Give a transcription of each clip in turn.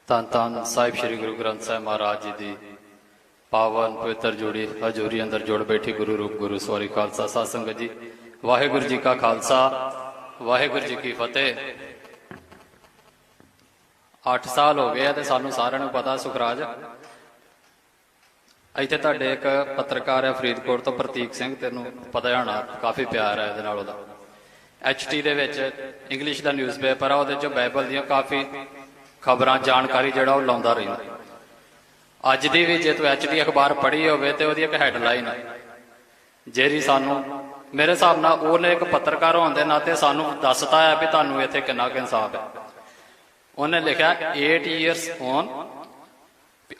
ਧੰਨ ਧੰਨ ਸਾਹਿਬ ਸ੍ਰੀ ਗੁਰੂ ਗ੍ਰੰਥ ਸਾਹਿਬ ਮਹਾਰਾਜ ਜੀ ਦੀ ਪਾਵਨ ਪਵਿੱਤਰ ਜੋੜੀ ਹਜ਼ੂਰੀ ਅੰਦਰ ਜੁੜ ਬੈਠੀ ਗੁਰੂ ਰੂਪ ਗੁਰੂ ਸਵਾਰੀ ਖਾਲਸਾ ਸਾਧ ਸੰਗਤ ਜੀ, ਵਾਹਿਗੁਰੂ ਜੀ ਕਾ ਖਾਲਸਾ ਵਾਹਿਗੁਰੂ ਜੀ ਕੀ ਫਤਿਹ। 8 ਸਾਲ ਹੋ ਗਏ ਆ ਤੇ ਸਾਨੂੰ ਸਾਰਿਆਂ ਨੂੰ ਪਤਾ ਸੁਖਰਾਜ, ਇੱਥੇ ਤੁਹਾਡੇ ਇੱਕ ਪੱਤਰਕਾਰ ਹੈ ਫਰੀਦਕੋਟ ਤੋਂ ਪ੍ਰਤੀਕ ਸਿੰਘ, ਤੈਨੂੰ ਪਤਾ ਹੋਣਾ, ਕਾਫੀ ਪਿਆਰ ਹੈ ਇਹਦੇ ਨਾਲ ਉਹਦਾ। HT ਦੇ ਵਿੱਚ ਇੰਗਲਿਸ਼ ਦਾ ਨਿਊਜ਼ਪੇਪਰ ਆ, ਉਹਦੇ 'ਚ ਬਾਈਬਲ ਦੀਆਂ ਕਾਫੀ ਖਬਰਾਂ ਜਾਣਕਾਰੀ ਜਿਹੜਾ ਉਹ ਲਾਉਂਦਾ ਰਹਿੰਦਾ। ਅੱਜ ਦੀ ਵੀ ਜੇ ਤੂੰ HT ਅਖਬਾਰ ਪੜ੍ਹੀ ਹੋਵੇ ਤੇ ਉਹਦੀ ਇੱਕ ਹੈਡਲਾਈਨ ਹੈ ਜਿਹੜੀ ਸਾਨੂੰ, ਮੇਰੇ ਹਿਸਾਬ ਨਾਲ ਉਹਨੇ ਇੱਕ ਪੱਤਰਕਾਰ ਹੋਣ ਦੇ ਨਾਤੇ ਸਾਨੂੰ ਦੱਸਤਾ ਹੈ ਵੀ ਤੁਹਾਨੂੰ ਇੱਥੇ ਕਿੰਨਾ ਕੁ ਇਨਸਾਫ ਹੈ। ਉਹਨੇ ਲਿਖਿਆ 8 years on,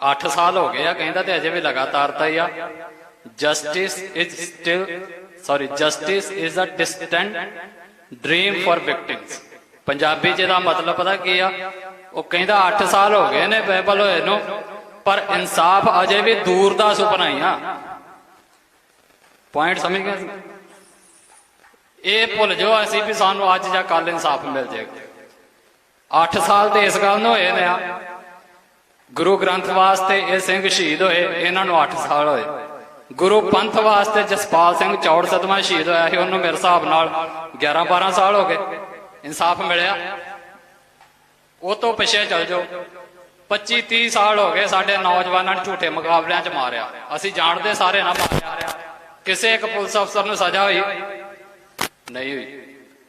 8 ਸਾਲ ਹੋ ਗਏ ਆ ਕਹਿੰਦਾ, ਤੇ ਅਜੇ ਵੀ ਲਗਾਤਾਰਤਾ ਹੀ ਆ। Justice is a distant dream for victims. Punjabi 'ਚ ਇਹਦਾ ਮਤਲਬ ਪਤਾ ਕੀ ਆ? ਉਹ ਕਹਿੰਦਾ 8 ਸਾਲ ਹੋ ਗਏ ਨੇ ਬਾਈਬਲ ਹੋਏ ਨੂੰ, ਪਰ ਇਨਸਾਫ ਅਜੇ ਵੀ ਦੂਰ ਦਾ ਸੁਪਨਾ ਹੀ ਆ। ਪੁਆਇੰਟ ਸਮਝ ਗਏ? ਇਹ ਭੁੱਲ ਜਾਓ ਅਸੀਂ ਵੀ ਸਾਨੂੰ ਅੱਜ ਜਾਂ ਕੱਲ ਇਨਸਾਫ ਮਿਲ ਜਾਏਗਾ। 8 ਸਾਲ ਤੇ ਇਸ ਗੱਲ ਨੂੰ ਹੋਏ ਨੇ ਆ, ਗੁਰੂ ਗ੍ਰੰਥ ਵਾਸਤੇ ਇਹ ਸਿੰਘ ਸ਼ਹੀਦ ਹੋਏ, ਇਹਨਾਂ ਨੂੰ 8 ਸਾਲ ਹੋਏ। ਗੁਰੂ ਪੰਥ ਵਾਸਤੇ ਜਸਪਾਲ ਸਿੰਘ ਚੌੜ ਸਤਵਾਂ ਸ਼ਹੀਦ ਹੋਇਆ ਸੀ, ਉਹਨੂੰ ਮੇਰੇ ਹਿਸਾਬ ਨਾਲ 11-12 ਸਾਲ ਹੋ ਗਏ। ਇਨਸਾਫ ਮਿਲਿਆ? ਉਹ ਤੋਂ ਪਿੱਛੇ ਚੱਲ ਜਾਓ, 25-30 ਸਾਲ ਹੋ ਗਏ ਸਾਡੇ ਨੌਜਵਾਨਾਂ ਨੂੰ ਝੂਠੇ ਮੁਕਾਬਲਿਆਂ 'ਚ ਮਾਰਿਆ। ਅਸੀਂ ਜਾਣਦੇ ਸਾਰੇ ਨਾ ਮਾਰਿਆ, ਕਿਸੇ ਇੱਕ ਪੁਲਿਸ ਅਫਸਰ ਨੂੰ ਸਜ਼ਾ ਹੋਈ ਨਹੀਂ ਹੋਈ।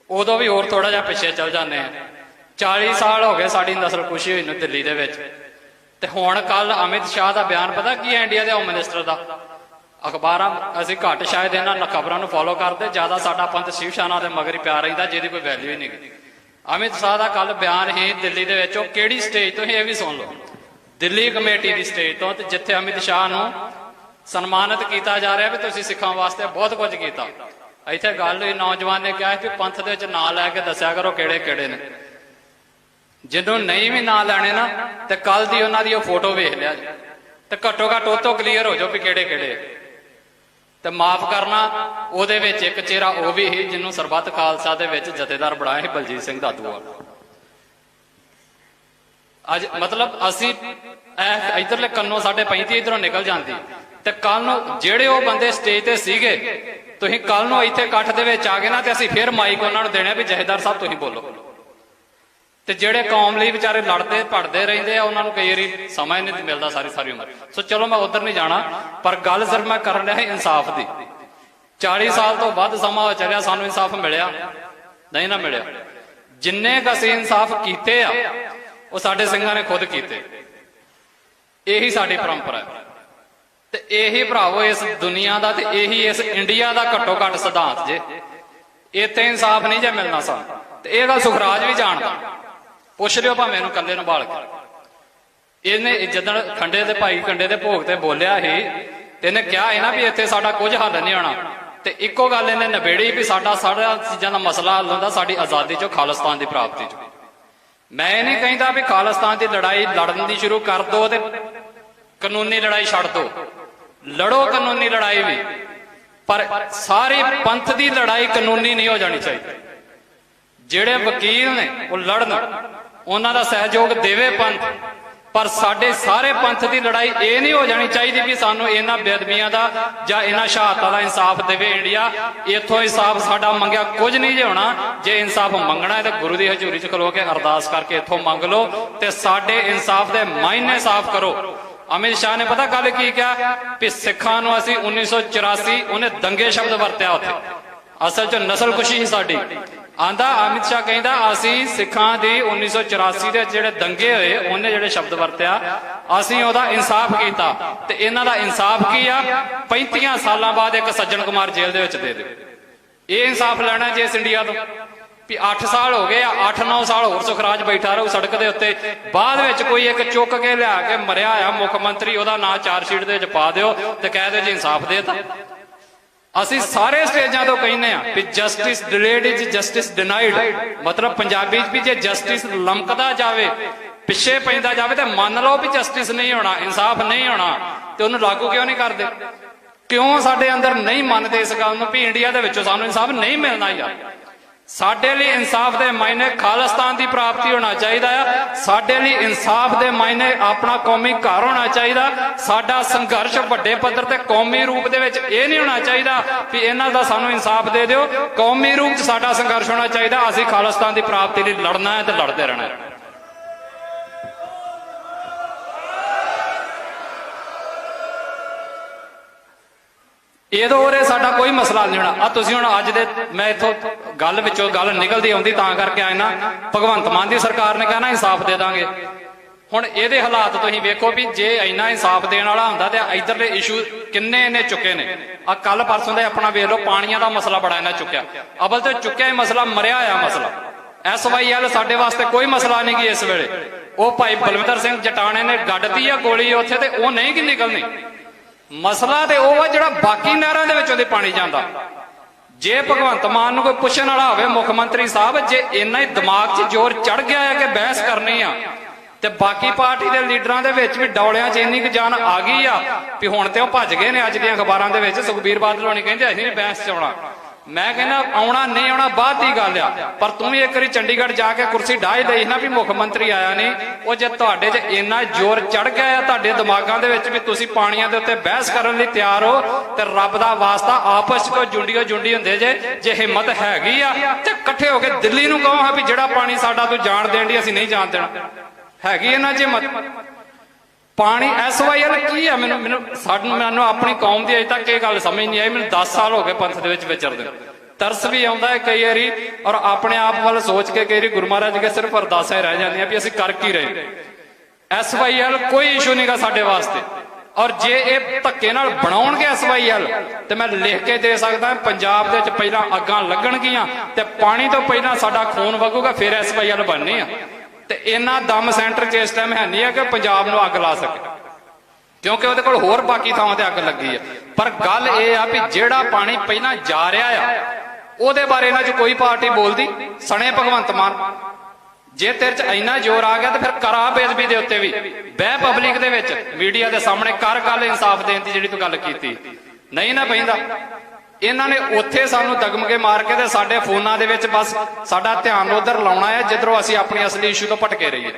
ਉਦੋਂ ਵੀ ਹੋਰ ਥੋੜਾ ਜਿਹਾ ਪਿੱਛੇ ਚੱਲ ਜਾਂਦੇ ਆ। 40 ਸਾਲ ਹੋ ਗਏ ਸਾਡੀ ਨਸਲਕੁਸ਼ੀ ਹੋਈ ਨੂੰ ਦਿੱਲੀ ਦੇ ਵਿੱਚ। ਤੇ ਹੁਣ ਕੱਲ ਅਮਿਤ ਸ਼ਾਹ ਦਾ ਬਿਆਨ ਪਤਾ ਕੀ ਹੈ ਇੰਡੀਆ ਦੇ ਹੋਮ ਮਿਨਿਸਟਰ ਦਾ? ਅਖਬਾਰਾਂ ਅਸੀਂ ਘੱਟ ਸ਼ਾਇਦ ਇਹਨਾਂ ਖਬਰਾਂ ਨੂੰ ਫੋਲੋ ਕਰਦੇ, ਜ਼ਿਆਦਾ ਸਾਡਾ ਪੰਥ ਸ਼ਿਵ ਸੈਨਾ ਦੇ ਮਗਰ ਹੀ ਪਿਆ ਰਹਿੰਦਾ, ਜਿਹਦੀ ਕੋਈ ਵੈਲਿਊ ਹੀ ਨਹੀਂ। ਅਮਿਤ ਸ਼ਾਹ ਦਾ ਕੱਲ ਬਿਆਨ ਹੀ ਦਿੱਲੀ ਦੇ ਵਿੱਚ, ਉਹ ਕਿਹੜੀ ਸਟੇਜ ਤੋਂ ਹੀ ਇਹ ਵੀ ਸੁਣ ਲਓ, ਦਿੱਲੀ ਕਮੇਟੀ ਦੀ ਸਟੇਜ ਤੋਂ, ਤੇ ਜਿੱਥੇ ਅਮਿਤ ਸ਼ਾਹ ਨੂੰ ਸਨਮਾਨਿਤ ਕੀਤਾ ਜਾ ਰਿਹਾ ਵੀ ਤੁਸੀਂ ਸਿੱਖਾਂ ਵਾਸਤੇ ਬਹੁਤ ਕੁਝ ਕੀਤਾ। ਇੱਥੇ ਗੱਲ ਹੋਈ, ਨੌਜਵਾਨ ਨੇ ਕਿਹਾ ਕਿ ਪੰਥ ਦੇ ਵਿੱਚ ਨਾਂ ਲੈ ਕੇ ਦੱਸਿਆ ਕਰੋ ਕਿਹੜੇ ਕਿਹੜੇ ਨੇ। ਜਿਹਨੂੰ ਨਹੀਂ ਵੀ ਨਾਂ ਲੈਣੇ ਨਾ, ਤੇ ਕੱਲ ਦੀ ਉਹਨਾਂ ਦੀ ਉਹ ਫੋਟੋ ਵੇਖ ਲਿਆ ਤੇ ਘੱਟੋ ਘੱਟ ਉਹ ਤੋਂ ਕਲੀਅਰ ਹੋ ਜਾਓ ਵੀ ਕਿਹੜੇ ਕਿਹੜੇ। ਤੇ ਮਾਫ ਕਰਨਾ, ਉਹਦੇ ਵਿੱਚ ਇੱਕ ਚਿਹਰਾ ਉਹ ਵੀ ਸੀ ਜਿਹਨੂੰ ਸਰਬੱਤ ਖਾਲਸਾ ਦੇ ਵਿੱਚ ਜਥੇਦਾਰ ਬਣਾਇਆ ਸੀ, ਬਲਜੀਤ ਸਿੰਘ ਦਾਦੂਵਾਲ। ਅੱਜ ਮਤਲਬ ਅਸੀਂ ਇਧਰਲੇ ਕੰਨੋਂ ਸਾਡੇ 35 ਇਧਰੋਂ ਨਿਕਲ ਜਾਂਦੀ, ਤੇ ਕੱਲ ਨੂੰ ਜਿਹੜੇ ਉਹ ਬੰਦੇ ਸਟੇਜ ਤੇ ਸੀਗੇ, ਤੁਸੀਂ ਕੱਲ ਨੂੰ ਇੱਥੇ ਇਕੱਠ ਦੇ ਵਿੱਚ ਆ ਗਏ ਨਾ, ਤੇ ਅਸੀਂ ਫਿਰ ਮਾਈਕ ਉਹਨਾਂ ਨੂੰ ਦੇਣਾ ਵੀ ਜਥੇਦਾਰ ਸਾਹਿਬ ਤੁਸੀਂ ਬੋਲੋ। ਤੇ ਜਿਹੜੇ ਕੌਮ ਲਈ ਵਿਚਾਰੇ ਲੜਦੇ ਭੜਦੇ ਰਹਿੰਦੇ ਆ, ਉਹਨਾਂ ਨੂੰ ਕਈ ਵਾਰੀ ਸਮਾਂ ਨਹੀਂ ਮਿਲਦਾ ਸਾਰੀ ਉਮਰ। ਸੋ ਚਲੋ ਮੈਂ ਉਧਰ ਨਹੀਂ ਜਾਣਾ, ਪਰ ਗੱਲ ਸਿਰਫ ਮੈਂ ਕਰਨ ਰਿਹਾ ਇਨਸਾਫ ਦੀ। 40 ਸਾਲ ਤੋਂ ਵੱਧ ਸਮਾਂ ਹੋ ਚੱਲਿਆ, ਸਾਨੂੰ ਇਨਸਾਫ ਮਿਲਿਆ ਨਹੀਂ ਨਾ ਮਿਲਿਆ। ਜਿੰਨੇ ਕ ਅਸੀਂ ਇਨਸਾਫ ਕੀਤੇ ਆ ਉਹ ਸਾਡੇ ਸਿੰਘਾਂ ਨੇ ਖੁਦ ਕੀਤੇ। ਇਹੀ ਸਾਡੀ ਪਰੰਪਰਾ ਹੈ, ਤੇ ਇਹੀ ਭਰਾਵੋ ਇਸ ਦੁਨੀਆ ਦਾ, ਤੇ ਇਹੀ ਇਸ ਇੰਡੀਆ ਦਾ ਘੱਟੋ ਘੱਟ ਸਿਧਾਂਤ ਜੇ। ਇੱਥੇ ਇਨਸਾਫ ਨਹੀਂ ਜੇ ਮਿਲਣਾ ਸਾਨੂੰ, ਤੇ ਇਹ ਗੱਲ ਸੁਖਰਾਜ ਵੀ ਜਾਣਦਾ। ਪੁੱਛ ਲਿਓ ਭਾਵੇਂ ਇਹਨੂੰ ਕੱਲੇ ਨੂੰ ਬਾਲ ਕੇ। ਇਹਨੇ ਜਦੋਂ ਖੰਡੇ ਦੇ ਭਾਈ ਖੰਡੇ ਦੇ ਭੋਗ ਤੇ ਬੋਲਿਆ ਸੀ, ਤੇ ਇਹਨੇ ਕਿਹਾ ਹੈ ਨਾ ਵੀ ਇੱਥੇ ਸਾਡਾ ਕੁਝ ਹੱਲ ਨਹੀਂ ਹੋਣਾ, ਤੇ ਇੱਕੋ ਗੱਲ ਇਹਨੇ ਨਿਬੇੜੀ ਵੀ ਸਾਰਾ ਚੀਜ਼ਾਂ ਦਾ ਮਸਲਾ ਹੱਲ ਹੁੰਦਾ ਸਾਡੀ ਆਜ਼ਾਦੀ ਚੋਂ, ਖਾਲਿਸਤਾਨ ਦੀ ਪ੍ਰਾਪਤੀ ਚੋਂ। ਮੈਂ ਇਹ ਨਹੀਂ ਕਹਿੰਦਾ ਵੀ ਖਾਲਿਸਤਾਨ ਦੀ ਲੜਾਈ ਲੜਨ ਦੀ ਸ਼ੁਰੂ ਕਰ ਦੋ ਤੇ ਕਾਨੂੰਨੀ ਲੜਾਈ ਛੱਡ ਦੋ, ਲੜੋ ਕਾਨੂੰਨੀ ਲੜਾਈ ਵੀ, ਪਰ ਸਾਰੀ ਪੰਥ ਦੀ ਲੜਾਈ ਕਾਨੂੰਨੀ ਨਹੀਂ ਹੋ ਜਾਣੀ ਚਾਹੀਦੀ। ਜਿਹੜੇ ਵਕੀਲ ਨੇ ਉਹ ਲੜਨ, ਉਹਨਾਂ ਦਾ ਸਹਿਯੋਗ ਦੇਵੇ ਪੰਥ, ਪਰ ਸਾਡੇ ਸਾਰੇ ਪੰਥ ਦੀ ਲੜਾਈ ਇਹ ਨਹੀਂ ਹੋ ਜਾਣੀ ਚਾਹੀਦੀ ਵੀ ਸਾਨੂੰ ਇਹਨਾਂ ਬੇਅਦਬੀਆਂ ਦਾ ਜਾਂ ਇਹਨਾਂ ਸ਼ਹਾਦਤਾਂ ਦਾ ਇਨਸਾਫ ਦੇਵੇ ਇੰਡੀਆ। ਇੱਥੋਂ ਇਨਸਾਫ ਸਾਡਾ ਮੰਗਿਆ ਕੁਝ ਨਹੀਂ ਜੇ ਹੋਣਾ। ਜੇ ਇਨਸਾਫ ਮੰਗਣਾ ਹੈ ਤਾਂ ਗੁਰੂ ਦੀ ਹਜ਼ੂਰੀ 'ਚ ਖਲੋ ਕੇ ਅਰਦਾਸ ਕਰਕੇ ਇੱਥੋਂ ਮੰਗ ਲਓ, ਤੇ ਸਾਡੇ ਇਨਸਾਫ ਦੇ ਮਾਇਨੇ ਸਾਫ਼ ਕਰੋ। ਅਮਿਤ ਸ਼ਾਹ ਨੇ ਪਤਾ ਕੱਲ ਕੀ ਕਿਹਾ ਵੀ ਸਿੱਖਾਂ ਨੂੰ ਅਸੀਂ 1984, ਉਹਨੇ ਦੰਗੇ ਸ਼ਬਦ ਵਰਤਿਆ ਉੱਥੇ, ਅਸਲ 'ਚ ਨਸਲਕੁਸ਼ੀ ਸੀ ਸਾਡੀ। ਆਂਦਾ ਅਮਿਤ ਸ਼ਾਹ ਕਹਿੰਦਾ ਅਸੀਂ ਸਿੱਖਾਂ ਦੀ 1984 ਦੇ ਜਿਹੜੇ ਦੰਗੇ ਹੋਏ, ਉਹਨੇ ਜਿਹੜੇ ਸ਼ਬਦ ਵਰਤਿਆ, ਅਸੀਂ ਉਹਦਾ ਇਨਸਾਫ ਕੀਤਾ। ਤੇ ਇਹਨਾਂ ਦਾ ਇਨਸਾਫ ਕੀ ਆ? 35 ਸਾਲਾਂ ਬਾਅਦ ਇੱਕ ਸੱਜਣ ਕੁਮਾਰ ਜੇਲ੍ਹ ਦੇ ਵਿੱਚ ਦੇ ਦਿਓ। ਇਹ ਇਨਸਾਫ ਲੈਣਾ ਜੇ ਇਸ ਇੰਡੀਆ ਤੋਂ ਵੀ 8 ਸਾਲ ਹੋ ਗਏ ਆ, 8-9 ਸਾਲ ਹੋਰ ਸੁਖਰਾਜ ਬੈਠਾ ਰਹੂ ਸੜਕ ਦੇ ਉੱਤੇ, ਬਾਅਦ ਵਿੱਚ ਕੋਈ ਇੱਕ ਚੁੱਕ ਕੇ ਲਿਆ ਕੇ ਮਰਿਆ ਆ ਮੁੱਖ ਮੰਤਰੀ, ਉਹਦਾ ਨਾਂ ਚਾਰਜਸ਼ੀਟ ਦੇ ਵਿੱਚ ਪਾ ਦਿਓ ਤੇ ਕਹਿ ਦਿਓ ਜੀ ਇਨਸਾਫ ਦੇ ਤਾ। ਅਸੀਂ ਸਾਰੇ ਸਟੇਜਾਂ ਤੋਂ ਕਹਿੰਦੇ ਆ ਵੀ justice delayed is justice denied. ਮਤਲਬ ਪੰਜਾਬੀ 'ਚ ਵੀ ਜੇ ਜਸਟਿਸ ਲਮਕਦਾ ਜਾਵੇ, ਪਿੱਛੇ ਪੈਂਦਾ ਜਾਵੇ, ਤੇ ਮੰਨ ਲਓ ਵੀ ਜਸਟਿਸ ਨਹੀਂ ਹੋਣਾ, ਇਨਸਾਫ ਨਹੀਂ ਹੋਣਾ, ਤੇ ਉਹਨੂੰ ਲਾਗੂ ਕਿਉਂ ਨਹੀਂ ਕਰਦੇ? ਕਿਉਂ ਸਾਡੇ ਅੰਦਰ ਨਹੀਂ ਮੰਨਦੇ ਇਸ ਗੱਲ ਨੂੰ ਵੀ ਇੰਡੀਆ ਦੇ ਵਿੱਚੋਂ ਸਾਨੂੰ ਇਨਸਾਫ ਨਹੀਂ ਮਿਲਣਾ ਯਾਰ? ਸਾਡੇ ਲਈ ਇਨਸਾਫ ਦੇ ਮਾਇਨੇ ਖਾਲਿਸਤਾਨ ਦੀ ਪ੍ਰਾਪਤੀ ਹੋਣਾ ਚਾਹੀਦਾ ਆ। ਸਾਡੇ ਲਈ ਇਨਸਾਫ ਦੇ ਮਾਇਨੇ ਆਪਣਾ ਕੌਮੀ ਘਰ ਹੋਣਾ ਚਾਹੀਦਾ। ਸਾਡਾ ਸੰਘਰਸ਼ ਵੱਡੇ ਪੱਧਰ ਤੇ ਕੌਮੀ ਰੂਪ ਦੇ ਵਿੱਚ ਇਹ ਨਹੀਂ ਹੋਣਾ ਚਾਹੀਦਾ ਵੀ ਇਹਨਾਂ ਦਾ ਸਾਨੂੰ ਇਨਸਾਫ ਦੇ ਦਿਓ। ਕੌਮੀ ਰੂਪ 'ਚ ਸਾਡਾ ਸੰਘਰਸ਼ ਹੋਣਾ ਚਾਹੀਦਾ। ਅਸੀਂ ਖਾਲਿਸਤਾਨ ਦੀ ਪ੍ਰਾਪਤੀ ਲਈ ਲੜਨਾ ਹੈ ਤੇ ਲੜਦੇ ਰਹਿਣਾ ਹੈ। ਇਹਦੋਂ ਉਰੇ ਸਾਡਾ ਕੋਈ ਮਸਲਾ ਨਹੀਂ ਹੋਣਾ। ਤੁਸੀਂ ਹੁਣ ਅੱਜ ਦੇ ਮੈਂ ਇਥੋਂ ਗੱਲ ਵਿੱਚੋਂ ਗੱਲ ਨਿਕਲਦੀ ਆਉਂਦੀ ਤਾਂ ਕਰਕੇ ਆਏ ਨਾ, ਭਗਵੰਤ ਮਾਨ ਦੀ ਸਰਕਾਰ ਨੇ ਕਹਿਣਾ ਇਨਸਾਫ ਦੇ ਦਾਂਗੇ। ਹੁਣ ਇਹਦੇ ਹਾਲਾਤ ਤੁਸੀਂ ਵੇਖੋ ਵੀ ਜੇ ਇੰਨਾ ਇਨਸਾਫ ਦੇਣ ਵਾਲਾ ਹੁੰਦਾ ਤੇ ਇਧਰਲੇ ਇਸ਼ੂ ਕਿੰਨੇ ਇਹਨੇ ਚੁੱਕੇ ਨੇ। ਆ ਕੱਲ ਪਰਸੋਂ ਦੇ ਆਪਣਾ ਵੇਖ ਲਓ, ਪਾਣੀਆਂ ਦਾ ਮਸਲਾ ਬੜਾ ਇਹਨਾਂ ਚੁੱਕਿਆ। ਅਵਲ ਤੇ ਚੁੱਕਿਆ ਇਹ ਮਸਲਾ ਮਰਿਆ ਆ ਮਸਲਾ। SYL ਸਾਡੇ ਵਾਸਤੇ ਕੋਈ ਮਸਲਾ ਨਹੀਂ ਗੀ ਇਸ ਵੇਲੇ। ਉਹ ਭਾਈ ਬਲਵਿੰਦਰ ਸਿੰਘ ਜਟਾਣੇ ਨੇ ਗੱਡਤੀ ਆ ਗੋਲੀ ਉੱਥੇ ਤੇ ਉਹ ਨਹੀਂ ਕਿ ਨਿਕਲਣੀ। ਮਸਲਾ ਤੇ ਉਹ ਆ ਜਿਹੜਾ ਬਾਕੀ ਨਹਿਰਾਂ ਦੇ ਵਿੱਚੋਂ ਦੇ ਪਾਣੀ ਜਾਂਦਾ। ਜੇ ਭਗਵੰਤ ਮਾਨ ਨੂੰ ਕੋਈ ਪੁੱਛਣ ਵਾਲਾ ਹੋਵੇ, ਮੁੱਖ ਮੰਤਰੀ ਸਾਹਿਬ ਜੇ ਇੰਨਾ ਹੀ ਦਿਮਾਗ 'ਚ ਜ਼ੋਰ ਚੜ ਗਿਆ ਹੈ ਕਿ ਬਹਿਸ ਕਰਨੀ ਆ ਤੇ ਬਾਕੀ ਪਾਰਟੀ ਦੇ ਲੀਡਰਾਂ ਦੇ ਵਿੱਚ ਵੀ ਡੌਲਿਆਂ 'ਚ ਇੰਨੀ ਕੁ ਜਾਨ ਆ ਗਈ ਆ ਵੀ ਹੁਣ ਤੇ ਉਹ ਭੱਜ ਗਏ ਨੇ। ਅੱਜ ਦੀਆਂ ਅਖਬਾਰਾਂ ਦੇ ਵਿੱਚ ਸੁਖਬੀਰ ਬਾਦਲ ਹੋਣੀ ਕਹਿੰਦੇ ਅਸੀਂ ਨਹੀਂ ਬਹਿਸ 'ਚ ਆਉਣਾ। ਮੈਂ ਕਹਿੰਦਾ ਆਉਣਾ ਨਹੀਂ ਆਉਣਾ ਬਾਅਦ ਦੀ ਗੱਲ ਆ, ਪਰ ਤੂੰ ਵੀ ਇੱਕ ਵਾਰੀ ਚੰਡੀਗੜ੍ਹ ਜਾ ਕੇ ਕੁਰਸੀ ਢਾਹ ਲਈ ਨਾ ਵੀ ਮੁੱਖ ਮੰਤਰੀ ਆਇਆ ਨਹੀਂ। ਉਹ ਜੇ ਤੁਹਾਡੇ 'ਚ ਇੰਨਾ ਜ਼ੋਰ ਚੜ ਗਿਆ ਆ ਤੁਹਾਡੇ ਦਿਮਾਗਾਂ ਦੇ ਵਿੱਚ ਵੀ ਤੁਸੀਂ ਪਾਣੀਆਂ ਦੇ ਉੱਤੇ ਬਹਿਸ ਕਰਨ ਲਈ ਤਿਆਰ ਹੋ ਤੇ ਰੱਬ ਦਾ ਵਾਸਤਾ ਆਪਸ 'ਚ ਕੋਈ ਜੁੰਡੀ ਹੁੰਦੇ ਜੇ ਹਿੰਮਤ ਹੈਗੀ ਆ ਤੇ ਇਕੱਠੇ ਹੋ ਕੇ ਦਿੱਲੀ ਨੂੰ ਕਹੋ ਹਾਂ ਵੀ ਜਿਹੜਾ ਪਾਣੀ ਸਾਡਾ ਤੂੰ ਜਾਣ ਦੇਣ ਦੀ ਅਸੀਂ ਨਹੀਂ ਜਾਣ ਦੇਣਾ। ਹੈਗੀ ਇਹਨਾਂ 'ਚ ਹਿੰਮਤ। ਪਾਣੀ SYL ਕੀ ਆ? ਮੈਨੂੰ ਆਪਣੀ ਕੌਮ ਦੀ ਅਜੇ ਤੱਕ ਇਹ ਗੱਲ ਸਮਝ ਨਹੀਂ ਆਈ। ਮੈਨੂੰ 10 ਸਾਲ ਹੋ ਗਏ ਪੰਥ ਦੇ ਵਿੱਚ ਵਿਚਰਦੇ। ਤਰਸ ਵੀ ਆਉਂਦਾ ਹੈ ਕਈ ਵਾਰੀ ਔਰ ਆਪਣੇ ਆਪ ਵੱਲ ਸੋਚ ਕੇ ਕਈ ਵਾਰੀ ਗੁਰੂ ਮਹਾਰਾਜ ਕੇ ਸਿਰਫ ਅਰਦਾਸਾਂ ਰਹਿ ਜਾਂਦੀਆਂ ਵੀ ਅਸੀਂ ਕਰ ਕੀ ਰਹੇ। SYL ਕੋਈ ਇਸ਼ੂ ਨਹੀਂਗਾ ਸਾਡੇ ਵਾਸਤੇ। ਔਰ ਜੇ ਇਹ ਧੱਕੇ ਨਾਲ ਬਣਾਉਣਗੇ SYL ਤੇ ਮੈਂ ਲਿਖ ਕੇ ਦੇ ਸਕਦਾ ਪੰਜਾਬ ਦੇ ਵਿੱਚ ਪਹਿਲਾਂ ਅੱਗਾਂ ਲੱਗਣਗੀਆਂ ਤੇ ਪਾਣੀ ਤੋਂ ਪਹਿਲਾਂ ਸਾਡਾ ਖੂਨ ਵਗੂਗਾ, ਫਿਰ SYL ਬਣਨੀ ਆ। ਤੇ ਇਹਨਾਂ ਦਮ ਸੈਂਟਰ 'ਚ ਇਸ ਟਾਈਮ ਹੈ ਨਹੀਂ ਹੈ ਕਿ ਪੰਜਾਬ ਨੂੰ ਅੱਗ ਲਾ ਸਕੇ, ਕਿਉਂਕਿ ਉਹਦੇ ਕੋਲ ਹੋਰ ਬਾਕੀ ਥਾਵਾਂ ਤੇ ਅੱਗ ਲੱਗੀ ਹੈ। ਪਰ ਗੱਲ ਇਹ ਆ ਵੀ ਜਿਹੜਾ ਪਾਣੀ ਪਹਿਲਾਂ ਜਾ ਰਿਹਾ ਆ ਉਹਦੇ ਬਾਰੇ ਇਹਨਾਂ 'ਚ ਕੋਈ ਪਾਰਟੀ ਬੋਲਦੀ ਸਣੇ ਭਗਵੰਤ ਮਾਨ। ਜੇ ਤੇਰੇ 'ਚ ਇੰਨਾ ਜ਼ੋਰ ਆ ਗਿਆ ਤੇ ਫਿਰ ਕਰਾ ਬੇਅਦਬੀ ਦੇ ਉੱਤੇ ਵੀ ਬਹਿ ਪਬਲਿਕ ਦੇ ਵਿੱਚ ਮੀਡੀਆ ਦੇ ਸਾਹਮਣੇ ਕਰ ਗੱਲ ਇਨਸਾਫ ਦੇਣ ਦੀ ਜਿਹੜੀ ਤੂੰ ਗੱਲ ਕੀਤੀ। ਨਹੀਂ ਨਾ ਪੈਂਦਾ। ਇਹਨਾਂ ਨੇ ਉੱਥੇ ਸਾਨੂੰ ਦਗਮਗੇ ਮਾਰ ਕੇ ਤੇ ਸਾਡੇ ਫੋਨਾਂ ਦੇ ਵਿੱਚ ਬਸ ਸਾਡਾ ਧਿਆਨ ਉਧਰ ਲਾਉਣਾ ਹੈ ਜਿੱਧਰੋਂ ਅਸੀਂ ਆਪਣੀ ਅਸਲੀ ਇਸ਼ੂ ਤੋਂ ਭਟਕੇ ਰਹੀਏ।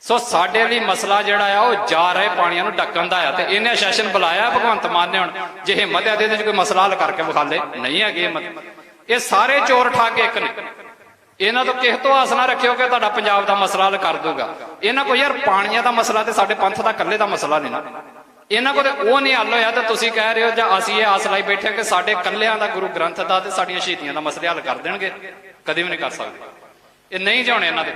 ਸੋ ਸਾਡੇ ਲਈ ਮਸਲਾ ਜਿਹੜਾ ਆ ਉਹ ਜਾ ਰਹੇ ਪਾਣੀਆਂ ਨੂੰ ਢੱਕਣ ਦਾ ਆ ਤੇ ਇਹਨੇ ਸੈਸ਼ਨ ਬੁਲਾਇਆ ਭਗਵੰਤ ਮਾਨ ਨੇ। ਹੁਣ ਜੇ ਹਿੰਮਤ ਹੈ ਇਹਦੇ ਵਿੱਚ ਕੋਈ ਮਸਲਾ ਹੱਲ ਕਰਕੇ ਵਿਖਾ ਲੇ, ਨਹੀਂ ਹੈਗੀ ਹਿੰਮਤ। ਇਹ ਸਾਰੇ ਚੋਰ ਠੱਗ ਇੱਕ ਨੇ। ਇਹਨਾਂ ਤੋਂ ਕਿਸੇ ਤੋਂ ਆਸ ਨਾ ਰੱਖਿਓ ਕਿ ਤੁਹਾਡਾ ਪੰਜਾਬ ਦਾ ਮਸਲਾ ਹੱਲ ਕਰ ਦੂਗਾ। ਇਹਨਾਂ ਕੋਲ ਯਾਰ ਪਾਣੀਆਂ ਦਾ ਮਸਲਾ ਤੇ ਸਾਡੇ ਪੰਥ ਦਾ ਇਕੱਲੇ ਦਾ ਮਸਲਾ ਨਹੀਂ ਨਾ। ਇਹਨਾਂ ਕੋਲ ਉਹ ਨਹੀਂ ਹੱਲ ਹੋਇਆ ਤਾਂ ਤੁਸੀਂ ਕਹਿ ਰਹੇ ਹੋ ਜਾਂ ਅਸੀਂ ਇਹ ਆਸ ਲਾਈ ਬੈਠੇ ਕਿ ਸਾਡੇ ਕੱਲਿਆਂ ਦਾ ਗੁਰੂ ਗ੍ਰੰਥ ਦਾ ਤੇ ਸਾਡੀਆਂ ਸ਼ਹੀਦੀਆਂ ਦਾ ਮਸਲੇ ਹੱਲ ਕਰ ਦੇਣਗੇ। ਕਦੇ ਵੀ ਨਹੀਂ ਕਰ ਸਕਦੇ। ਇਹ ਨਹੀਂ ਜਾਣੇ ਇਹਨਾਂ ਦੇ।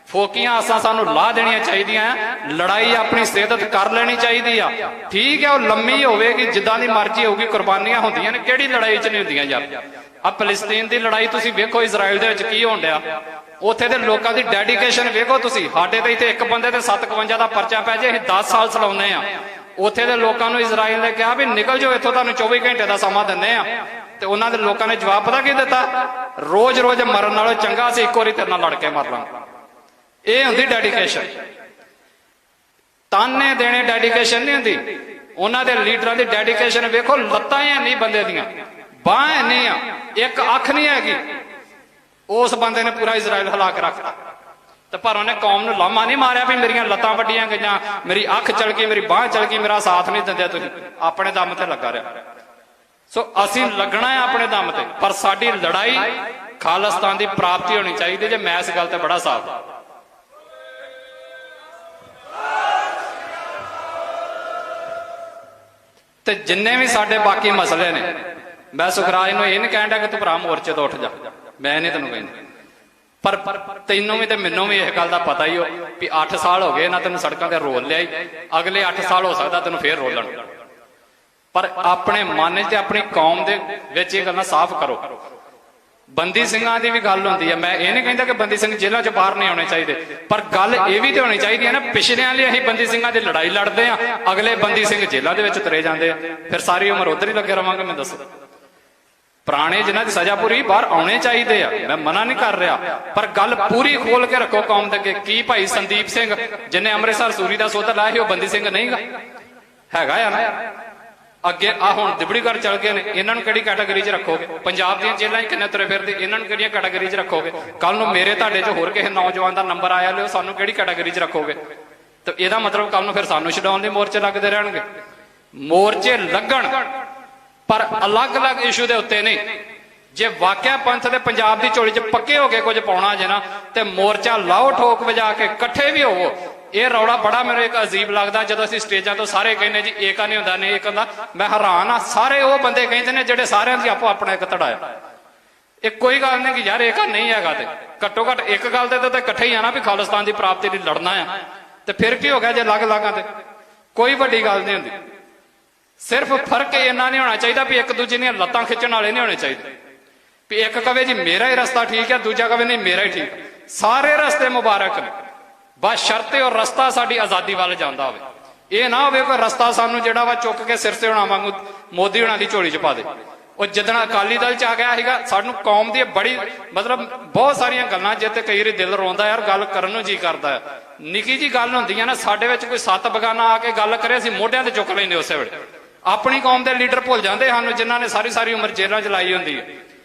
ਫੋਕੀਆਂ ਆਸਾਂ ਸਾਨੂੰ ਲਾਹ ਦੇਣੀਆਂ ਚਾਹੀਦੀਆਂ। ਲੜਾਈ ਆਪਣੀ ਸਿਹਦਤ ਕਰ ਲੈਣੀ ਚਾਹੀਦੀ ਆ। ਠੀਕ ਹੈ ਉਹ ਲੰਮੀ ਹੋਵੇਗੀ, ਜਿੱਦਾਂ ਦੀ ਮਰਜ਼ੀ ਹੋਊਗੀ, ਕੁਰਬਾਨੀਆਂ ਹੁੰਦੀਆਂ ਨੇ। ਕਿਹੜੀ ਲੜਾਈ 'ਚ ਨਹੀਂ ਹੁੰਦੀਆਂ ਯਾਰ। ਆ ਫਲਸਤੀਨ ਦੀ ਲੜਾਈ ਤੁਸੀਂ ਵੇਖੋ, ਇਜ਼ਰਾਈਲ ਦੇ ਵਿੱਚ ਕੀ ਹੋਣ ਡਿਆ। ਉੱਥੇ ਦੇ ਲੋਕਾਂ ਦੀ ਡੈਡੀਕੇਸ਼ਨ ਵੇਖੋ ਤੁਸੀਂ। ਸਾਡੇ ਤੇ ਇੱਥੇ ਇੱਕ ਬੰਦੇ ਤੇ 57 ਦਾ ਪਰਚਾ ਪੈ ਜੇ, ਅਸੀਂ 10 ਸਾਲ ਚਲਾਉਂਦੇ ਆ। ਉੱਥੇ ਦੇ ਲੋਕਾਂ ਨੂੰ ਇਜ਼ਰਾਈਲ ਨੇ ਕਿਹਾ ਵੀ ਨਿਕਲ ਜਾਓ ਇੱਥੋਂ, ਤੁਹਾਨੂੰ 24 ਘੰਟੇ ਦਾ ਸਮਾਂ ਦਿੰਦੇ ਆ। ਤੇ ਉਹਨਾਂ ਦੇ ਲੋਕਾਂ ਨੇ ਜਵਾਬ ਪਤਾ ਕੀ ਦਿੱਤਾ? ਰੋਜ਼ ਰੋਜ਼ ਮਰਨ ਨਾਲੋਂ ਚੰਗਾ ਸੀ ਇੱਕ ਵਾਰੀ ਤੇਰੇ ਨਾਲ ਲੜ ਕੇ ਮਰ ਲਾਂਗੇ। ਇਹ ਹੁੰਦੀ ਡੈਡੀਕੇਸ਼ਨ। ਤਾਨੇ ਦੇਣੇ ਡੈਡੀਕੇਸ਼ਨ ਨਹੀਂ ਹੁੰਦੀ। ਉਹਨਾਂ ਦੇ ਲੀਡਰਾਂ ਦੀ ਡੈਡੀਕੇਸ਼ਨ ਵੇਖੋ। ਲੱਤਾਂ ਹੀ ਨਹੀਂ ਬੰਦੇ ਦੀਆਂ, ਬਾਹਾਂ ਨਹੀਂ ਆ, ਇੱਕ ਅੱਖ ਨਹੀਂ ਹੈਗੀ। ਉਸ ਬੰਦੇ ਨੇ ਪੂਰਾ ਇਜ਼ਰਾਈਲ ਹਿਲਾ ਕੇ ਰੱਖਤਾ। ਤੇ ਪਰ ਉਹਨੇ ਕੌਮ ਨੂੰ ਲਾਮਾ ਨਹੀਂ ਮਾਰਿਆ ਵੀ ਮੇਰੀਆਂ ਲੱਤਾਂ ਵੱਡੀਆਂ ਗਈਆਂ, ਮੇਰੀ ਅੱਖ ਚਲ ਗਈ, ਮੇਰੀ ਬਾਂਹ ਚਲ ਗਈ, ਮੇਰਾ ਸਾਥ ਨਹੀਂ ਦਿੰਦੇ ਤੁਸੀਂ। ਆਪਣੇ ਦਮ ਤੇ ਲੱਗਾ ਰਿਹਾ। ਸੋ ਅਸੀਂ ਲੱਗਣਾ ਹੈ ਆਪਣੇ ਦਮ ਤੇ, ਪਰ ਸਾਡੀ ਲੜਾਈ ਖਾਲਿਸਤਾਨ ਦੀ ਪ੍ਰਾਪਤੀ ਹੋਣੀ ਚਾਹੀਦੀ। ਜੇ ਮੈਂ ਇਸ ਗੱਲ ਤੇ ਬੜਾ ਸਾਫ਼। ਤੇ ਜਿੰਨੇ ਵੀ ਸਾਡੇ ਬਾਕੀ ਮਸਲੇ ਨੇ, ਮੈਂ ਸੁਖਰਾਜ ਨੂੰ ਇਹ ਨਹੀਂ ਕਹਿੰਦਾ ਕਿ ਤੂੰ ਭਰਾ ਮੋਰਚੇ ਤੋਂ ਉੱਠ ਜਾ, ਮੈਂ ਨਹੀਂ ਤੈਨੂੰ ਕਹਿੰਦਾ। ਪਰ ਤੈਨੂੰ ਵੀ ਤੇ ਮੈਨੂੰ ਵੀ ਇਹ ਗੱਲ ਦਾ ਪਤਾ ਹੀ ਹੋ ਵੀ 8 ਸਾਲ ਹੋ ਗਏ ਨਾ ਤੈਨੂੰ ਸੜਕਾਂ ਤੇ ਰੋਲ ਲਿਆ। ਅਗਲੇ 8 ਸਾਲ ਹੋ ਸਕਦਾ ਤੈਨੂੰ ਫੇਰ ਰੋਲਣ। ਪਰ ਆਪਣੇ ਮਨ 'ਚ ਤੇ ਆਪਣੀ ਕੌਮ ਦੇ ਵਿੱਚ ਇਹ ਗੱਲਾਂ ਸਾਫ਼ ਕਰੋ। ਬੰਦੀ ਸਿੰਘਾਂ ਦੀ ਵੀ ਗੱਲ ਹੁੰਦੀ ਹੈ। ਮੈਂ ਇਹ ਨਹੀਂ ਕਹਿੰਦਾ ਕਿ ਬੰਦੀ ਸਿੰਘ ਜੇਲ੍ਹਾਂ 'ਚ ਬਾਹਰ ਨਹੀਂ ਆਉਣੇ ਚਾਹੀਦੇ, ਪਰ ਗੱਲ ਇਹ ਵੀ ਤੇ ਹੋਣੀ ਚਾਹੀਦੀ ਹੈ ਨਾ, ਪਿਛਲਿਆਂ ਲਈ ਅਸੀਂ ਬੰਦੀ ਸਿੰਘਾਂ ਦੀ ਲੜਾਈ ਲੜਦੇ ਆ, ਅਗਲੇ ਬੰਦੀ ਸਿੰਘ ਜੇਲ੍ਹਾਂ ਦੇ ਵਿੱਚ ਤੁਰੇ ਜਾਂਦੇ ਆ, ਫਿਰ ਸਾਰੀ ਉਮਰ ਉੱਧਰ ਹੀ ਲੱਗੇ ਰਵਾਂਗੇ। ਮੈਂ ਦੱਸੋ, ਪੁਰਾਣੇ ਜਿਨ੍ਹਾਂ ਦੀ ਸਜ਼ਾ ਪੂਰੀ ਬਾਹਰ ਆਉਣੇ ਚਾਹੀਦੇ ਆ, ਮੈਂ ਮਨਾ ਨਹੀਂ ਕਰ ਰਿਹਾ, ਪਰ ਗੱਲ ਪੂਰੀ ਖੋਲ ਕੇ ਰੱਖੋ ਕੌਮ ਦੇ ਅੱਗੇ। ਕੀ ਭਾਈ ਸੰਦੀਪ ਸਿੰਘ ਜਿਹਨੇ ਅੰਮ੍ਰਿਤਸਰ ਸੂਰੀ ਦਾ ਸੋਧਾ ਲਾਇਆ ਸੀ ਉਹ ਬੰਦੀ ਸਿੰਘ ਨਹੀਂਗਾ? ਹੈਗਾ ਆ ਨਾ। ਅੱਗੇ ਆ ਹੁਣ ਦਿਬੜੀਗੜ੍ਹ ਚਲ ਗਏ ਨੇ, ਇਹਨਾਂ ਨੂੰ ਕਿਹੜੀ ਕੈਟਾਗਰੀ 'ਚ ਰੱਖੋਗੇ? ਪੰਜਾਬ ਦੀਆਂ ਜੇਲ੍ਹਾਂ 'ਚ ਕਿੰਨੇ ਤੁਰੇ ਫਿਰਦੇ, ਇਹਨਾਂ ਨੂੰ ਕਿਹੜੀਆਂ ਕੈਟਾਗਰੀ 'ਚ ਰੱਖੋਗੇ? ਕੱਲ ਨੂੰ ਮੇਰੇ ਤੁਹਾਡੇ 'ਚ ਹੋਰ ਕਿਸੇ ਨੌਜਵਾਨ ਦਾ ਨੰਬਰ ਆਇਆ ਲਿਓ, ਸਾਨੂੰ ਕਿਹੜੀ ਕੈਟਾਗਰੀ 'ਚ ਰੱਖੋਗੇ? ਤੇ ਇਹਦਾ ਮਤਲਬ ਕੱਲ ਨੂੰ ਫਿਰ ਸਾਨੂੰ ਛਡਾਉਣ ਲਈ ਮੋਰਚੇ ਲੱਗਦੇ ਰਹਿਣਗੇ। ਮੋਰਚੇ ਲੱਗਣ ਪਰ ਅਲੱਗ-ਅਲੱਗ ਇਸ਼ੂ ਦੇ ਉੱਤੇ ਨਹੀਂ। ਜੇ ਵਾਕਿਆ ਪੰਥ ਦੇ ਪੰਜਾਬ ਦੀ ਝੋਲੀ 'ਚ ਪੱਕੇ ਹੋ ਕੇ ਕੁਝ ਪਾਉਣਾ ਜੇ ਨਾ ਤੇ ਮੋਰਚਾ ਲਾਓ, ਠੋਕ ਵਜਾ ਕੇ ਇਕੱਠੇ ਵੀ ਹੋਵੋ। ਇਹ ਰੌਲਾ ਬੜਾ ਮੈਨੂੰ ਇੱਕ ਅਜੀਬ ਲੱਗਦਾ ਜਦੋਂ ਅਸੀਂ ਸਟੇਜਾਂ ਤੋਂ ਸਾਰੇ ਕਹਿੰਦੇ ਜੀ ਏਕਾ ਨਹੀਂ ਹੁੰਦਾ, ਨਹੀਂ ਏਕਾ ਹੁੰਦਾ। ਮੈਂ ਹੈਰਾਨ ਆ, ਸਾਰੇ ਉਹ ਬੰਦੇ ਕਹਿੰਦੇ ਨੇ ਜਿਹੜੇ ਸਾਰਿਆਂ ਦੀ ਆਪੋ ਆਪਣਾ ਇੱਕ ਧੜਾ ਆ। ਇਹ ਕੋਈ ਗੱਲ ਨਹੀਂ ਕਿ ਯਾਰ ਏਕਾ ਨਹੀਂ ਹੈਗਾ, ਤੇ ਘੱਟੋ ਘੱਟ ਇੱਕ ਗੱਲ ਤੇ ਤਾਂ ਇਕੱਠੇ ਹੀ ਆ ਨਾ ਵੀ ਖਾਲਿਸਤਾਨ ਦੀ ਪ੍ਰਾਪਤੀ ਲਈ ਲੜਨਾ ਆ। ਤੇ ਫਿਰ ਕੀ ਹੋ ਗਿਆ ਜੇ ਅਲੱਗ-ਅਲੱਗਾਂ ਤੇ? ਕੋਈ ਵੱਡੀ ਗੱਲ ਨਹੀਂ ਹੁੰਦੀ। ਸਿਰਫ ਫਰਕ ਇੰਨਾ ਨਹੀਂ ਹੋਣਾ ਚਾਹੀਦਾ ਵੀ ਇੱਕ ਦੂਜੇ ਦੀਆਂ ਲੱਤਾਂ ਖਿੱਚਣ ਵਾਲੇ ਨਹੀਂ ਹੋਣੇ ਚਾਹੀਦੇ ਵੀ ਇੱਕ ਕਵੇ ਜੀ ਮੇਰਾ ਹੀ ਰਸਤਾ ਠੀਕ ਹੈ, ਦੂਜਾ ਕਵੇ ਨਹੀਂ ਮੇਰਾ ਹੀ ਠੀਕ। ਸਾਰੇ ਰਸਤੇ ਮੁਬਾਰਕ ਨੇ, ਬਸ ਸ਼ਰਤ ਉਹ ਰਸਤਾ ਸਾਡੀ ਆਜ਼ਾਦੀ ਵੱਲ ਜਾਂਦਾ ਹੋਵੇ। ਇਹ ਨਾ ਹੋਵੇ ਕੋਈ ਰਸਤਾ ਸਾਨੂੰ ਜਿਹੜਾ ਵਾ ਚੁੱਕ ਕੇ ਸਿਰ ਤੇ ਹੋਣਾ ਵਾਂਗੂ ਮੋਦੀ ਹੋਣਾ ਦੀ ਝੋਲੀ 'ਚ ਪਾ ਦੇ। ਉਹ ਜਿੱਦਣ ਅਕਾਲੀ ਦਲ 'ਚ ਆ ਗਿਆ ਸੀਗਾ, ਸਾਨੂੰ ਕੌਮ ਦੀ ਬੜੀ ਮਤਲਬ ਬਹੁਤ ਸਾਰੀਆਂ ਗੱਲਾਂ ਜਿੱਤੇ ਕਈ ਵਾਰੀ ਦਿਲ ਰੋਂਦਾ ਯਾਰ, ਗੱਲ ਕਰਨ ਨੂੰ ਜੀ ਕਰਦਾ ਹੈ। ਨਿੱਕੀ ਜੀ ਗੱਲ ਹੁੰਦੀ ਹੈ ਨਾ, ਸਾਡੇ ਵਿੱਚ ਕੋਈ ਸੱਤ ਬਗਾਨਾ ਆ ਕੇ ਗੱਲ ਕਰੇ ਅਸੀਂ ਮੋਢਿਆਂ ਤੇ ਚੁੱਕ ਲੈਂਦੇ ਉਸੇ ਵੇਲੇ। ਆਪਣੀ ਕੌਮ ਦੇ ਲੀਡਰ ਭੁੱਲ ਜਾਂਦੇ ਸਾਨੂੰ, ਜਿਨ੍ਹਾਂ ਨੇ ਸਾਰੀ ਸਾਰੀ ਉਮਰ ਜੇਲ੍ਹਾਂ 'ਚ ਲਾਈ ਹੁੰਦੀ ਹੈ।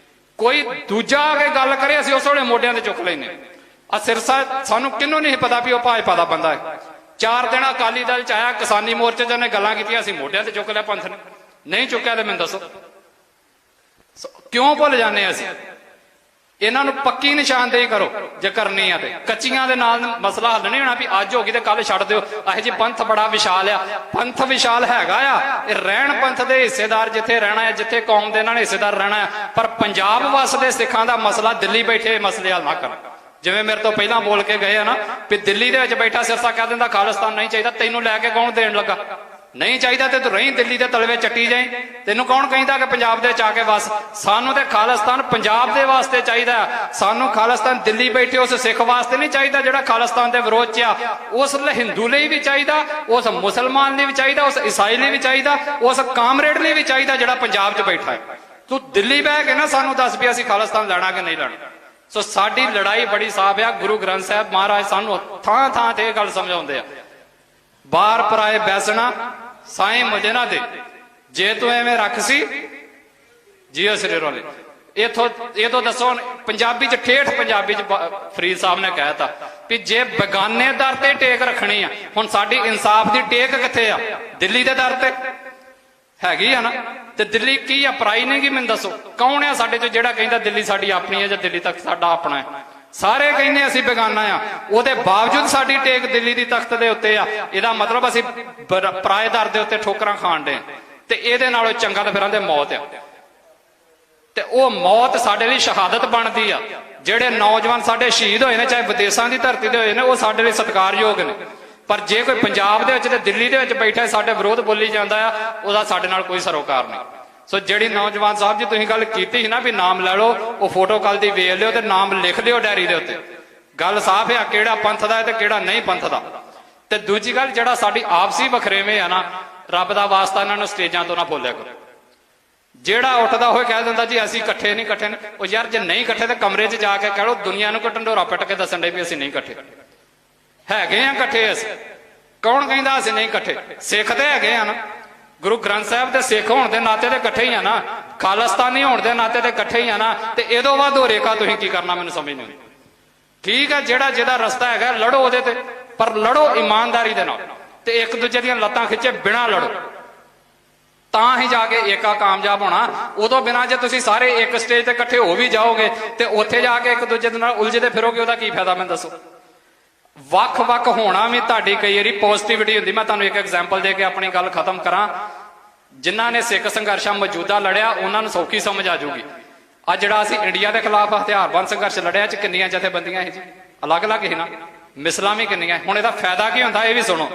ਕੋਈ ਦੂਜਾ ਆ ਕੇ ਗੱਲ ਕਰੇ ਅਸੀਂ ਉਸ ਵੇਲੇ ਮੋਢਿਆਂ ਤੇ ਚੁੱਕ ਲੈਂਦੇ। ਆ ਸਿਰਸਾ ਸਾਨੂੰ ਕਿਹਨੂੰ ਨਹੀਂ ਪਤਾ ਵੀ ਉਹ ਭਾਜਪਾ ਦਾ ਬੰਦਾ ਹੈ। 4 ਦਿਨ ਅਕਾਲੀ ਦਲ 'ਚ ਆਇਆ, ਕਿਸਾਨੀ ਮੋਰਚੇ 'ਚ ਉਹਨੇ ਗੱਲਾਂ ਕੀਤੀਆਂ, ਅਸੀਂ ਮੋਢਿਆਂ ਤੇ ਚੁੱਕ ਲਿਆ ਪੰਥ ਨੇ। ਨਹੀਂ ਚੁੱਕਿਆ ਤੇ ਮੈਨੂੰ ਦੱਸੋ ਕਿਉਂ ਭੁੱਲ ਜਾਂਦੇ ਅਸੀਂ? ਇਹਨਾਂ ਨੂੰ ਪੱਕੀ ਨਿਸ਼ਾਨਦੇਹੀ ਕਰੋ ਜੇ ਕਰਨੀ ਆ ਤੇ। ਕੱਚੀਆਂ ਦੇ ਨਾਲ ਮਸਲਾ ਹੱਲ ਨਹੀਂ ਹੋਣਾ ਵੀ ਅੱਜ ਹੋ ਗਈ ਤੇ ਕੱਲ ਛੱਡ ਦਿਓ। ਇਹ ਜੀ ਪੰਥ ਬੜਾ ਵਿਸ਼ਾਲ ਆ, ਪੰਥ ਵਿਸ਼ਾਲ ਹੈਗਾ ਆ। ਇਹ ਰਹਿਣ ਪੰਥ ਦੇ ਹਿੱਸੇਦਾਰ ਜਿੱਥੇ ਰਹਿਣਾ ਹੈ, ਜਿੱਥੇ ਕੌਮ ਦੇ ਨਾਲ ਹਿੱਸੇਦਾਰ ਰਹਿਣਾ ਹੈ। ਪਰ ਪੰਜਾਬ ਵਸਦੇ ਸਿੱਖਾਂ ਦਾ ਮਸਲਾ ਦਿੱਲੀ ਬੈਠੇ ਮਸਲੇ ਹੱਲ ਨਾ ਕਰਨ। ਜਿਵੇਂ ਮੇਰੇ ਤੋਂ ਪਹਿਲਾਂ ਬੋਲ ਕੇ ਗਏ ਆ ਨਾ ਵੀ ਦਿੱਲੀ ਦੇ ਵਿੱਚ ਬੈਠਾ ਸਿਰਸਾ ਕਹਿ ਦਿੰਦਾ ਖਾਲਿਸਤਾਨ ਨਹੀਂ ਚਾਹੀਦਾ, ਤੈਨੂੰ ਲੈ ਕੇ ਕੌਣ ਦੇਣ ਲੱਗਾ? ਨਹੀਂ ਚਾਹੀਦਾ ਤੇ ਤੂੰ ਰਹੀ ਦਿੱਲੀ ਦੇ ਤਲਵੇ ਚੱਟੀ ਜਾਈ। ਤੈਨੂੰ ਕੌਣ ਕਹਿੰਦਾ ਕਿ ਪੰਜਾਬ ਦੇ ਵਿੱਚ ਆ ਕੇ ਬਸ? ਸਾਨੂੰ ਤੇ ਖਾਲਿਸਤਾਨ ਪੰਜਾਬ ਦੇ ਵਾਸਤੇ ਚਾਹੀਦਾ। ਸਾਨੂੰ ਖਾਲਿਸਤਾਨ ਦਿੱਲੀ ਬੈਠੇ ਉਸ ਸਿੱਖ ਵਾਸਤੇ ਨਹੀਂ ਚਾਹੀਦਾ ਜਿਹੜਾ ਖਾਲਿਸਤਾਨ ਦੇ ਵਿਰੋਧ 'ਚ ਆ। ਉਸ ਹਿੰਦੂ ਲਈ ਵੀ ਚਾਹੀਦਾ, ਉਸ ਮੁਸਲਮਾਨ ਲਈ ਵੀ ਚਾਹੀਦਾ, ਉਸ ਈਸਾਈ ਲਈ ਵੀ ਚਾਹੀਦਾ, ਉਸ ਕਾਮਰੇਡ ਲਈ ਵੀ ਚਾਹੀਦਾ ਜਿਹੜਾ ਪੰਜਾਬ 'ਚ ਬੈਠਾ ਹੈ। ਤੂੰ ਦਿੱਲੀ ਬਹਿ ਕੇ ਨਾ ਸਾਨੂੰ ਦੱਸ ਵੀ ਅਸੀਂ ਖਾਲਿਸਤਾਨ ਲੈਣਾ ਕਿ ਨਹੀਂ ਲੈਣਾ। ਸੋ ਸਾਡੀ ਲੜਾਈ ਬੜੀ ਸਾਫ਼ ਆ। ਗੁਰੂ ਗ੍ਰੰਥ ਸਾਹਿਬ ਮਹਾਰਾਜ ਸਾਨੂੰ ਥਾਂ ਥਾਂ ਤੇ ਇਹ ਗੱਲ ਸਮਝਾਉਂਦੇ ਆ, ਬਾਹਰ ਪਰਾਏ ਬੈਸਣਾ ਸਾਈਂ ਮੁਝੇ ਨਾ ਦੇ, ਜੇ ਤੂੰ ਐਵੇਂ ਰੱਖ ਸੀ ਜੀਓ ਸਿਰੇ ਰੋਲੇ। ਇਹ ਤੋਂ ਦੱਸੋ ਪੰਜਾਬੀ 'ਚ ਠੇਠ ਪੰਜਾਬੀ 'ਚ ਫਰੀਦ ਸਾਹਿਬ ਨੇ ਕਹਿਤਾ ਵੀ ਜੇ ਬੇਗਾਨੇ ਦਰ ਤੇ ਟੇਕ ਰੱਖਣੀ ਆ, ਹੁਣ ਸਾਡੀ ਇਨਸਾਫ ਦੀ ਟੇਕ ਕਿੱਥੇ ਆ? ਦਿੱਲੀ ਦੇ ਦਰ ਤੇ ਹੈਗੀ ਆ ਨਾ। ਤੇ ਦਿੱਲੀ ਕੀ ਆ? ਪਰਾਈ ਨਹੀਂ ਗੀ? ਮੈਨੂੰ ਦੱਸੋ ਕੌਣ ਆ ਸਾਡੇ 'ਚ ਜਿਹੜਾ ਕਹਿੰਦਾ ਦਿੱਲੀ ਸਾਡੀ ਆਪਣੀ ਹੈ ਜਾਂ ਦਿੱਲੀ ਤੱਕ ਸਾਡਾ ਆਪਣਾ ਹੈ? ਸਾਰੇ ਕਹਿੰਦੇ ਅਸੀਂ ਬੇਗਾਨਾ ਆ, ਉਹਦੇ ਬਾਵਜੂਦ ਸਾਡੀ ਟੇਕ ਦਿੱਲੀ ਦੀ ਤਖਤ ਦੇ ਉੱਤੇ ਆ। ਇਹਦਾ ਮਤਲਬ ਅਸੀਂ ਪਰਾਏਦਾਰ ਦੇ ਉੱਤੇ ਠੋਕਰਾਂ ਖਾਣ ਦੇ। ਤੇ ਇਹਦੇ ਨਾਲੋਂ ਚੰਗਾ ਤਾਂ ਫਿਰ ਆਂਦੇ ਮੌਤ ਆ। ਤੇ ਉਹ ਮੌਤ ਸਾਡੇ ਲਈ ਸ਼ਹਾਦਤ ਬਣਦੀ ਆ। ਜਿਹੜੇ ਨੌਜਵਾਨ ਸਾਡੇ ਸ਼ਹੀਦ ਹੋਏ ਨੇ, ਚਾਹੇ ਵਿਦੇਸ਼ਾਂ ਦੀ ਧਰਤੀ ਤੇ ਹੋਏ ਨੇ, ਉਹ ਸਾਡੇ ਲਈ ਸਤਿਕਾਰਯੋਗ ਨੇ। ਪਰ ਜੇ ਕੋਈ ਪੰਜਾਬ ਦੇ ਵਿੱਚ ਤੇ ਦਿੱਲੀ ਦੇ ਵਿੱਚ ਬੈਠਾ ਸਾਡੇ ਵਿਰੋਧ ਬੋਲੀ ਜਾਂਦਾ ਆ, ਉਹਦਾ ਸਾਡੇ ਨਾਲ ਕੋਈ ਸਰੋਕਾਰ ਨਹੀਂ। ਸੋ ਜਿਹੜੀ ਨੌਜਵਾਨ ਸਾਹਿਬ ਜੀ ਤੁਸੀਂ ਗੱਲ ਕੀਤੀ ਸੀ ਨਾ ਵੀ ਨਾਮ ਲੈ ਲਓ, ਉਹ ਫੋਟੋ ਕੱਲ ਦੀ ਵੇਖ ਲਿਓ ਤੇ ਨਾਮ ਲਿਖ ਲਿਓ ਡਾਇਰੀ ਦੇ ਉੱਤੇ। ਗੱਲ ਸਾਫ਼ ਆ ਕਿਹੜਾ ਪੰਥ ਦਾ ਹੈ ਤੇ ਕਿਹੜਾ ਨਹੀਂ ਪੰਥ ਦਾ। ਤੇ ਦੂਜੀ ਗੱਲ, ਜਿਹੜਾ ਸਾਡੀ ਆਪਸੀ ਵਖਰੇਵੇਂ ਆ ਨਾ, ਰੱਬ ਦਾ ਵਾਸਤਾ ਇਹਨਾਂ ਨੂੰ ਸਟੇਜਾਂ ਤੋਂ ਨਾ ਬੋਲਿਆ ਕਰੋ। ਜਿਹੜਾ ਉੱਠਦਾ ਹੋਏ ਕਹਿ ਦਿੰਦਾ ਜੀ ਅਸੀਂ ਇਕੱਠੇ ਨਹੀਂ ਇਕੱਠੇ ਨਹੀਂ। ਉਹ ਯਾਰ ਜੇ ਨਹੀਂ ਇਕੱਠੇ ਤੇ ਕਮਰੇ 'ਚ ਜਾ ਕੇ ਕਹਿ ਲਓ ਦੁਨੀਆ ਨੂੰ ਢੰਡੋਰਾ ਪਿੱਟ ਕੇ ਦੱਸਣ ਦੇ ਵੀ ਅਸੀਂ ਨਹੀਂ ਇਕੱਠੇ। ਹੈਗੇ ਆ ਇਕੱਠੇ ਅਸੀਂ। ਕੌਣ ਕਹਿੰਦਾ ਅਸੀਂ ਨਹੀਂ ਇਕੱਠੇ? ਸਿੱਖ ਤੇ ਹੈਗੇ ਆ ਨਾ। ਗੁਰੂ ਗ੍ਰੰਥ ਸਾਹਿਬ ਦੇ ਸਿੱਖ ਹੋਣ ਦੇ ਨਾਤੇ ਤੇ ਇਕੱਠੇ ਹੀ ਆ ਨਾ, ਖਾਲਿਸਤਾਨੀ ਹੋਣ ਦੇ ਨਾਤੇ ਤੇ ਇਕੱਠੇ ਹੀ ਆ ਨਾ। ਤੇ ਇਹਦੋਂ ਬਾਅਦ ਹੋ ਰੇਖਾ ਤੁਸੀਂ ਕੀ ਕਰਨਾ ਮੈਨੂੰ ਸਮਝ ਨਹੀਂ ਆਉਂਦੀ। ਠੀਕ ਹੈ, ਜਿਹੜਾ ਜਿਹਦਾ ਰਸਤਾ ਹੈਗਾ ਲੜੋ ਉਹਦੇ ਤੇ, ਪਰ ਲੜੋ ਇਮਾਨਦਾਰੀ ਦੇ ਨਾਲ ਤੇ ਇੱਕ ਦੂਜੇ ਦੀਆਂ ਲੱਤਾਂ ਖਿੱਚੇ ਬਿਨਾਂ ਲੜੋ, ਤਾਂ ਹੀ ਜਾ ਕੇ ਏਕਾ ਕਾਮਯਾਬ ਹੋਣਾ। ਉਦੋਂ ਬਿਨਾਂ ਜੇ ਤੁਸੀਂ ਸਾਰੇ ਇੱਕ ਸਟੇਜ ਤੇ ਇਕੱਠੇ ਹੋ ਵੀ ਜਾਓਗੇ ਤੇ ਉੱਥੇ ਜਾ ਕੇ ਇੱਕ ਦੂਜੇ ਦੇ ਨਾਲ ਉਲਝਦੇ ਫਿਰੋਗੇ, ਉਹਦਾ ਕੀ ਫਾਇਦਾ ਮੈਨੂੰ ਦੱਸੋ? ਵੱਖ-ਵੱਖ ਹੋਣਾ ਵੀ ਤੁਹਾਡੀ ਕਈ ਵਾਰੀ ਪੋਜ਼ਿਟਿਵਿਟੀ ਹੁੰਦੀ। ਮੈਂ ਤੁਹਾਨੂੰ ਇੱਕ ਐਗਜ਼ਾਮਪਲ ਦੇ ਕੇ ਆਪਣੀ ਗੱਲ ਖਤਮ ਕਰਾਂ। ਜਿਨ੍ਹਾਂ ਨੇ ਸਿੱਖ ਸੰਘਰਸ਼ਾਂ ਮੌਜੂਦਾ ਲੜਿਆ ਉਹਨਾਂ ਨੂੰ ਸੌਖੀ ਸਮਝ ਆ ਜਾਊਗੀ। ਅੱਜ ਜਿਹੜਾ ਅਸੀਂ ਇੰਡੀਆ ਦੇ ਖਿਲਾਫ ਹਥਿਆਰਬੰਦ ਸੰਘਰਸ਼ ਲੜਿਆ ਚ ਕਿੰਨੀਆਂ ਜਥੇਬੰਦੀਆਂ ਸੀ ਜੀ, ਅਲੱਗ-ਅਲੱਗ ਸੀ ਨਾ, ਮਿਸਲਾਂ ਵੀ ਕਿੰਨੀਆਂ। ਹੁਣ ਇਹਦਾ ਫਾਇਦਾ ਕੀ ਹੁੰਦਾ ਇਹ ਵੀ ਸੁਣੋ।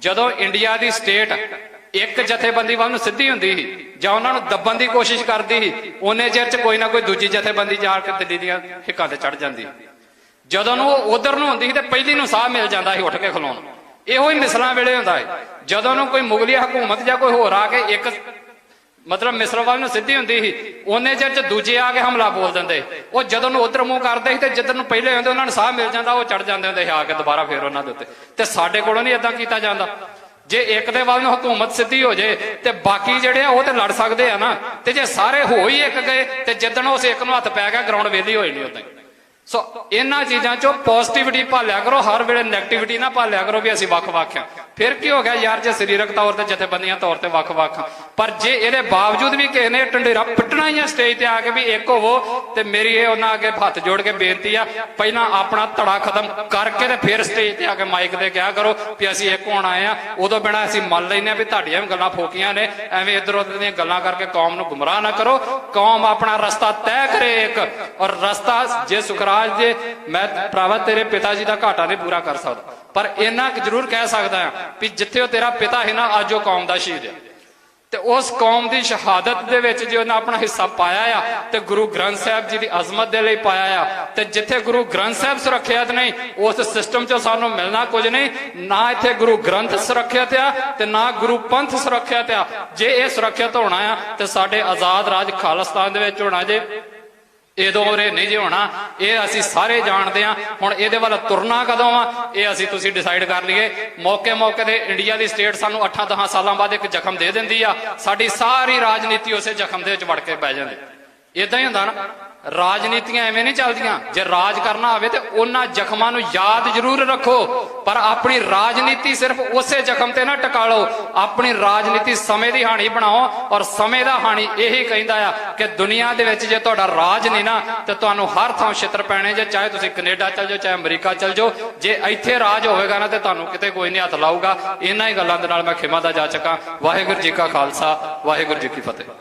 ਜਦੋਂ ਇੰਡੀਆ ਦੀ ਸਟੇਟ ਇੱਕ ਜਥੇਬੰਦੀ ਵੱਲ ਨੂੰ ਸਿੱਧੀ ਹੁੰਦੀ ਸੀ ਜਾਂ ਉਹਨਾਂ ਨੂੰ ਦੱਬਣ ਦੀ ਕੋਸ਼ਿਸ਼ ਕਰਦੀ ਸੀ, ਉਹਨੇ ਚਿਰ ਚ ਕੋਈ ਨਾ ਕੋਈ ਦੂਜੀ ਜਥੇਬੰਦੀ ਜਾ ਕੇ ਦਿੱਲੀ ਦੀਆਂ ਹਿੱਕਾਂ ਤੇ ਚੜ ਜਾਂਦੀ। ਜਦੋਂ ਨੂੰ ਉਹ ਉਧਰ ਨੂੰ ਹੁੰਦੀ ਸੀ ਤੇ ਪਹਿਲੀ ਨੂੰ ਸਾਹ ਮਿਲ ਜਾਂਦਾ ਸੀ ਉੱਠ ਕੇ ਖਲੋਣ। ਇਹੋ ਹੀ ਮਿਸਲਾਂ ਵੇਲੇ ਹੁੰਦਾ ਹੈ। ਜਦੋਂ ਨੂੰ ਕੋਈ ਮੁਗਲੀ ਹਕੂਮਤ ਜਾਂ ਕੋਈ ਹੋਰ ਆ ਕੇ ਇੱਕ ਮਤਲਬ ਮਿਸਰ ਵੱਲ ਨੂੰ ਸਿੱਧੀ ਹੁੰਦੀ ਸੀ, ਉਹਨੇ ਚਿਰ ਚ ਦੂਜੇ ਆ ਕੇ ਹਮਲਾ ਬੋਲ ਦਿੰਦੇ। ਉਹ ਜਦੋਂ ਨੂੰ ਉਧਰ ਮੂੰਹ ਕਰਦੇ ਸੀ ਤੇ ਜਿੱਧਰ ਨੂੰ ਪਹਿਲੇ ਹੁੰਦੇ ਉਹਨਾਂ ਨੂੰ ਸਾਹ ਮਿਲ ਜਾਂਦਾ, ਉਹ ਚੜ ਜਾਂਦੇ ਹੁੰਦੇ ਸੀ ਆ ਕੇ ਦੁਬਾਰਾ ਫੇਰ ਉਹਨਾਂ ਦੇ ਉੱਤੇ। ਤੇ ਸਾਡੇ ਕੋਲੋਂ ਨਹੀਂ ਏਦਾਂ ਕੀਤਾ ਜਾਂਦਾ। ਜੇ ਇੱਕ ਦੇ ਵੱਲ ਨੂੰ ਹਕੂਮਤ ਸਿੱਧੀ ਹੋ ਜੇ ਤੇ ਬਾਕੀ ਜਿਹੜੇ ਆ ਉਹ ਤੇ ਲੜ ਸਕਦੇ ਆ ਨਾ। ਤੇ ਜੇ ਸਾਰੇ ਹੋ ਹੀ ਇੱਕ ਗਏ ਤੇ ਜਿੱਦਣ ਉਸ ਇੱਕ ਨੂੰ ਹੱਥ ਪੈ ਗਿਆ ਗਰਾਊਂਡ ਵਿਹਲੀ ਹੋਈ ਨਹੀਂ ਉਦਾਂ ਹੀ। ਸੋ ਇਹਨਾਂ ਚੀਜ਼ਾਂ ਚੋਂ ਪੋਜ਼ਿਟਿਵਿਟੀ ਭਾਲਿਆ ਕਰੋ, ਹਰ ਵੇਲੇ ਨੈਗੇਟਿਵਿਟੀ ਨਾ ਭਾਲਿਆ ਕਰੋ ਵੀ ਅਸੀਂ ਵੱਖ-ਵੱਖ ਆ। ਫਿਰ ਕੀ ਹੋ ਗਿਆ ਯਾਰ ਜੇ ਸਰੀਰਕ ਤੌਰ ਤੇ ਜਥੇਬੰਦੀਆਂ ਤੌਰ ਤੇ ਵੱਖ-ਵੱਖ ਆ, ਪਰ ਜੇ ਇਹਦੇ ਬਾਵਜੂਦ ਵੀ ਕਿਸੇ ਨੇ ਢੰਡੇਰਾ ਪਿੱਟਣਾ ਹੀ ਆ ਸਟੇਜ ਤੇ ਆ ਕੇ ਵੀ ਇੱਕ ਹੋਵੋ, ਤੇ ਮੇਰੀ ਇਹ ਉਹਨਾਂ ਅੱਗੇ ਹੱਥ ਜੋੜ ਕੇ ਬੇਨਤੀ ਆ, ਪਹਿਲਾਂ ਆਪਣਾ ਧੜਾ ਖਤਮ ਕਰਕੇ ਤੇ ਫਿਰ ਸਟੇਜ ਤੇ ਆ ਕੇ ਮਾਈਕ ਤੇ ਕਿਹਾ ਕਰੋ ਵੀ ਅਸੀਂ ਇੱਕ ਹੋਣ ਆਏ ਆ। ਉਦੋਂ ਬਿਨਾਂ ਅਸੀਂ ਮੰਨ ਲੈਂਦੇ ਆ ਵੀ ਤੁਹਾਡੀਆਂ ਵੀ ਗੱਲਾਂ ਫੋਕੀਆਂ ਨੇ, ਐਵੇਂ ਇੱਧਰ ਉੱਧਰ ਦੀਆਂ ਗੱਲਾਂ ਕਰਕੇ ਕੌਮ ਨੂੰ ਗੁੰਮਰਾਹ ਨਾ ਕਰੋ। ਕੌਮ ਆਪਣਾ ਰਸਤਾ ਤੈਅ ਕਰੇ ਇੱਕ, ਔਰ ਰਸਤਾ ਜੇ ਸੁਖਰਾਜ ਦੇ ਮੈਂ ਭਰਾਵਾ ਤੇਰੇ ਪਿਤਾ ਜੀ ਦਾ ਘਾਟਾ ਨਹੀਂ ਪੂਰਾ ਕਰ ਸਕਦਾ, ਪਰ ਇੰਨਾ ਕੁ ਜ਼ਰੂਰ ਕਹਿ ਸਕਦਾ ਆ ਵੀ ਜਿੱਥੇ ਉਹ ਤੇਰਾ ਪਿਤਾ ਹੈ ਨਾ ਅੱਜ ਉਹ ਕੌਮ ਦਾ ਸ਼ਹੀਦ ਆ, ਤੇ ਉਸ ਕੌਮ ਦੀ ਸ਼ਹਾਦਤ ਦੇ ਵਿੱਚ ਜੇ ਉਹਨਾਂ ਆਪਣਾ ਹਿੱਸਾ ਪਾਇਆ ਆ ਤੇ ਗੁਰੂ ਗ੍ਰੰਥ ਸਾਹਿਬ ਜੀ ਦੀ ਅਜ਼ਮਤ ਦੇ ਲਈ ਪਾਇਆ ਆ। ਤੇ ਜਿੱਥੇ ਗੁਰੂ ਗ੍ਰੰਥ ਸਾਹਿਬ ਸੁਰੱਖਿਅਤ ਨਹੀਂ ਉਸ ਸਿਸਟਮ ਚੋਂ ਸਾਨੂੰ ਮਿਲਣਾ ਕੁਝ ਨਹੀਂ। ਨਾ ਇੱਥੇ ਗੁਰੂ ਗ੍ਰੰਥ ਸੁਰੱਖਿਅਤ ਆ ਤੇ ਨਾ ਗੁਰੂ ਪੰਥ ਸੁਰੱਖਿਅਤ ਆ। ਜੇ ਇਹ ਸੁਰੱਖਿਅਤ ਹੋਣਾ ਆ ਤੇ ਸਾਡੇ ਆਜ਼ਾਦ ਰਾਜ ਖਾਲਿਸਤਾਨ ਦੇ ਵਿੱਚ ਹੋਣਾ ਜੇ, ਇਹਦੋਂ ਉਰੇ ਨਹੀਂ ਜੇ ਹੋਣਾ। ਇਹ ਅਸੀਂ ਸਾਰੇ ਜਾਣਦੇ ਆ। ਹੁਣ ਇਹਦੇ ਵੱਲ ਤੁਰਨਾ ਕਦੋਂ ਆ ਇਹ ਅਸੀਂ ਤੁਸੀਂ ਡਿਸਾਈਡ ਕਰ ਲਈਏ। ਮੌਕੇ ਤੇ ਇੰਡੀਆ ਦੀ ਸਟੇਟ ਸਾਨੂੰ 8-10 ਸਾਲਾਂ ਬਾਅਦ ਇੱਕ ਜ਼ਖਮ ਦੇ ਦਿੰਦੀ ਆ, ਸਾਡੀ ਸਾਰੀ ਰਾਜਨੀਤੀ ਉਸੇ ਜ਼ਖਮ ਦੇ ਵਿੱਚ ਵੜ ਕੇ ਪੈ ਜਾਂਦੀ। ਇਦਾਂ ਹੀ ਹੁੰਦਾ ਨਾ, ਰਾਜਨੀਤੀਆਂ ਐਵੇਂ ਨਹੀਂ ਚੱਲਦੀਆਂ। ਜੇ ਰਾਜ ਕਰਨਾ ਹੋਵੇ ਤੇ ਉਹਨਾਂ ਜ਼ਖਮਾਂ ਨੂੰ ਯਾਦ ਜ਼ਰੂਰ ਰੱਖੋ, ਪਰ ਆਪਣੀ ਰਾਜਨੀਤੀ ਸਿਰਫ ਉਸੇ ਜ਼ਖਮ ਤੇ ਨਾ ਟਿਕਾ ਲਓ। ਆਪਣੀ ਰਾਜਨੀਤੀ ਸਮੇਂ ਦੀ ਹਾਣੀ ਬਣਾਓ, ਔਰ ਸਮੇਂ ਦਾ ਹਾਣੀ ਇਹੀ ਕਹਿੰਦਾ ਆ ਕਿ ਦੁਨੀਆ ਦੇ ਵਿੱਚ ਜੇ ਤੁਹਾਡਾ ਰਾਜ ਨਹੀਂ ਨਾ ਤੇ ਤੁਹਾਨੂੰ ਹਰ ਥਾਂ ਛਿੱਤਰ ਪੈਣੇ ਜੇ, ਚਾਹੇ ਤੁਸੀਂ ਕੈਨੇਡਾ ਚੱਲ ਜਾਓ ਚਾਹੇ ਅਮਰੀਕਾ ਚੱਲ ਜਾਓ। ਜੇ ਇੱਥੇ ਰਾਜ ਹੋਵੇਗਾ ਨਾ ਤੇ ਤੁਹਾਨੂੰ ਕਿਤੇ ਕੋਈ ਨਹੀਂ ਹੱਥ ਲਾਊਗਾ। ਇਹਨਾਂ ਹੀ ਗੱਲਾਂ ਦੇ ਨਾਲ ਮੈਂ ਖਿਮਾ ਦਾ ਜਾ ਚੱਕਾਂ। ਵਾਹਿਗੁਰੂ ਜੀ ਕਾ ਖਾਲਸਾ, ਵਾਹਿਗੁਰੂ ਜੀ ਕੀ ਫਤਿਹ।